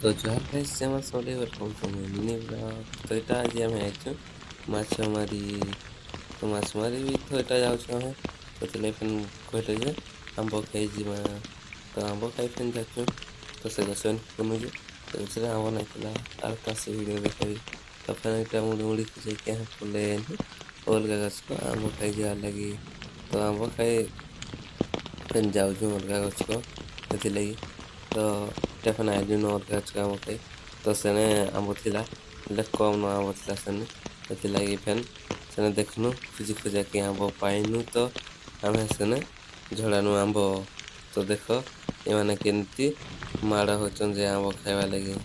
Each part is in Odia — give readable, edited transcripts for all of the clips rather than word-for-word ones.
तो जोहार गाइस जमा sorry welcome to my mini blog. तो ଏଟା ଆଜି ଆମେ ଆଇଛୁ ମାଛ ମାରି। ତ ମାଛ ମାରି ବି ତ ଏଟା ଯାଉଛୁ ଆମେ। ତ ସେଥିଲାଗି ଫେନ୍ କହିଲେ ଯେ ଆମ୍ବ ଖାଇଯିମା। ତ ଆମ୍ବ ଖାଇ ଫେନ୍ ଯାଉଛୁ। ତ ସେ ଗଛ ବନୁଛୁ। ସେ ଗଛରେ ଆମ୍ବ ନାଇଥିଲା ଆର କାଶ ଭିଡ଼ିଓ ଦେଖାବି। ତ ଫେନ୍ ଏଇଟା ମୁଡ଼ି ମୁଡ଼ିକି ଯାଇକି ଆମେ ପଲେଇନୁ ଅଲଗା ଗଛକୁ ଆମ୍ବ ଖାଇ ଯିବାର ଲାଗି। ତ ଆମ୍ବ ଖାଇ ଫେନ୍ ଯାଉଛୁ ଅଲଗା ଗଛକୁ ସେଥିଲାଗି। ତ ଏଟା ଫେନ୍ ଆଇଲୁନ ଅଲଗା ଗଛକୁ ଆମ୍ବ ଖାଇ। ତ ସେନେ ଆମ୍ବ ଥିଲା ହେଲେ କମ୍ ନ ଆମ୍ବ ଥିଲା ସେନେ। ସେଥିଲାଗି ଫେନ୍ ସେନେ ଦେଖନୁ ଖୋଜି ଖୋଜାକି ଆମ୍ବ ପାଇନୁ। ତ ଆମେ ସେନେ ଝଡ଼ାନୁ ଆମ୍ବ। ତ ଦେଖ ଏମାନେ କେମିତି ମାଡ଼ ହଉଛନ୍ତି ଯେ ଆମ୍ବ ଖାଇବା ଲାଗି।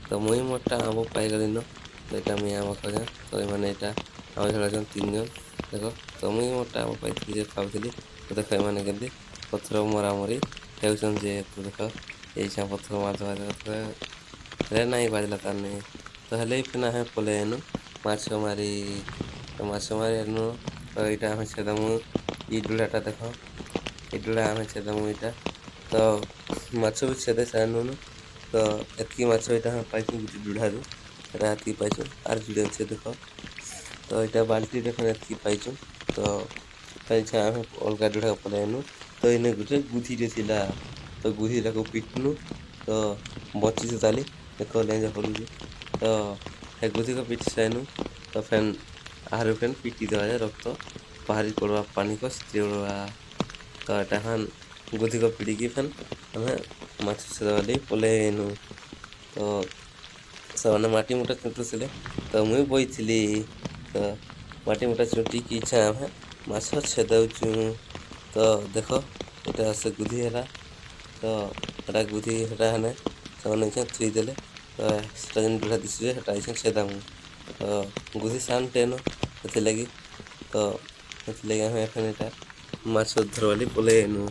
ତ ମୁଇଁ ମୋରଟା ଆମ୍ବ ପାଇଗଲିନ। ତ ଏଇଟା ମୁଇଁ ଆମ୍ବ ଖାଉଛେ। ତ ଏମାନେ ଏଇଟା ଆମ୍ବ ଝଡ଼ାଉଛନ୍ତି 3 ଜଣ। ଦେଖ ତ ମୁଇଁ ମୋରଟା ଆମ୍ବ ପାଇଥିଲି ଯେ ଖାଉଥିଲି। ତ ଦେଖ ଏମାନେ କେମିତି ପଥର ମରାମରି ହେଉଛନ୍ତି ଯେ। ତ ଦେଖ ଏଇଛା ପଥର ମାରିଦେବା ହେଲେ ନାଇଁ ବାଜିଲା ତାର ନାଇଁ। ତ ହେଲେ ଫେନ୍ ଆମେ ପଲେଇ ଆଇନୁ ମାଛ ମାରି। ତ ମାଛ ମାରି ଆଇନୁ। ତ ଏଇଟା ଆମେ ଛେଦମୁ ଇ ଡୁଳାଟା ଦେଖ ଇ ଡୁଳା ଆମେ ଛେଦମୁ ଏଇଟା। ତ ମାଛ ବି ଛେଦେଇ ସାରିଲୁନୁ। ତ ଏତିକି ମାଛ ଏଇଟା ଆମେ ପାଇଛୁ ଗୋଟେ ଡୁଢାରୁ। ଏଟା ଏତିକି ପାଇଛୁ ଆର୍ ଯୁଡ଼େ ଅଛେ ଦେଖ। ତ ଏଇଟା ବାଲ୍ଟିରେ ଫେନ୍ ଏତିକି ପାଇଛୁ। ତ ଫେର୍ ଆମେ ଅଲଗା ଡୁଢାକୁ ପଲେଇ ଆଇନୁ। ତ ଏଇନେ ଗୋଟେ ଗୁଧିଟେ ଥିଲା। ତ ଗୁଧିଟାକୁ ପିଟନୁ। ତ ବଞ୍ଚିଛୁ ତାଲି ଦେଖ ଲେଞ୍ଜା ପଡ଼ୁଛି। ତ ହେ ଗୁଧିକୁ ପିଟି ସାଇନୁ। ତ ଫେନ୍ ଆହୁରି ଫେନ୍ ପିଟି ଦେବା ଯେ ରକ୍ତ ବାହାରି ପଡ଼ବା ପାନିକ ସେଥିରେ ଉଡ଼ବା। ତ ଏଟା ଫେନ୍ ଗୁଧିକ ପିଟିକି ଫେନ୍ ଆମେ ମାଛ ଛେଦବା ଲାଗି ପଲେଇ ଆଇନୁ। ତ ସେମାନେ ମାଟି ମୁଟା ଚୁଣ୍ଟୁଥିଲେ। ତ ମୁଇଁ ବଇଥିଲି। ତ ମାଟି ମୁଟା ଚୁଣ୍ଟିକି ଇଛା ଆମେ ମାଛ ଛେଦଉଚୁଁ। ତ ଦେଖ ଏଇଟା ସେ ଗୁଧି ହେଲା। ତ ହେଟା ଗୁଧି ହେଟା ହେନେ ସେମାନେ ଏଇଛା ଥୁଇଦେଲେ। ତ ସେଟା ଯେନ୍ ଡୁଢା ଦିଶୁଛେ ସେଟା ଏଇଛା ଛେଦାମୁ। ତ ଗୁଧି ସାନଟେନ ସେଥିଲାଗି। ତ ସେଥିଲାଗି ଆମେ ଫେନ୍ ଏଇଟା ମାଛ ଧରବା ଲାଗି ପଲେଇ ଆଇନୁ।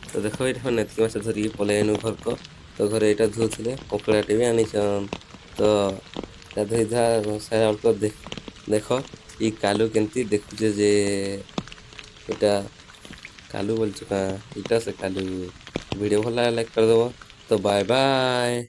ତ ଦେଖ ଏଇଟା ଫେନ୍ ଏତ୍କି ମାଛ ଧରିକି ପଲେଇ ଆଇନୁ ଘରକ। ତ ଘରେ ଏଇଟା ଧୁଉଥିଲେ କଙ୍କଡ଼ାଟେ ବି ଆନିଛନ୍। ତ ଏଟା ଧୁଇ ଧୁଆ ସାଇଲା ବେଳକୁ ଦେଖ ଇ କାଲୁ କେମିତି ଦେଖୁଛେ ଯେ। ଏଇଟା କାଲୁ ବୋଲଛୁ କାଁ ଏଇଟା ସେ କାଲୁ। ଭିଡ଼ିଓ ଭଲ ଲାଗେ ଲାଇକ୍ କରିଦେବ। ତ ବାଏ ବାଏ।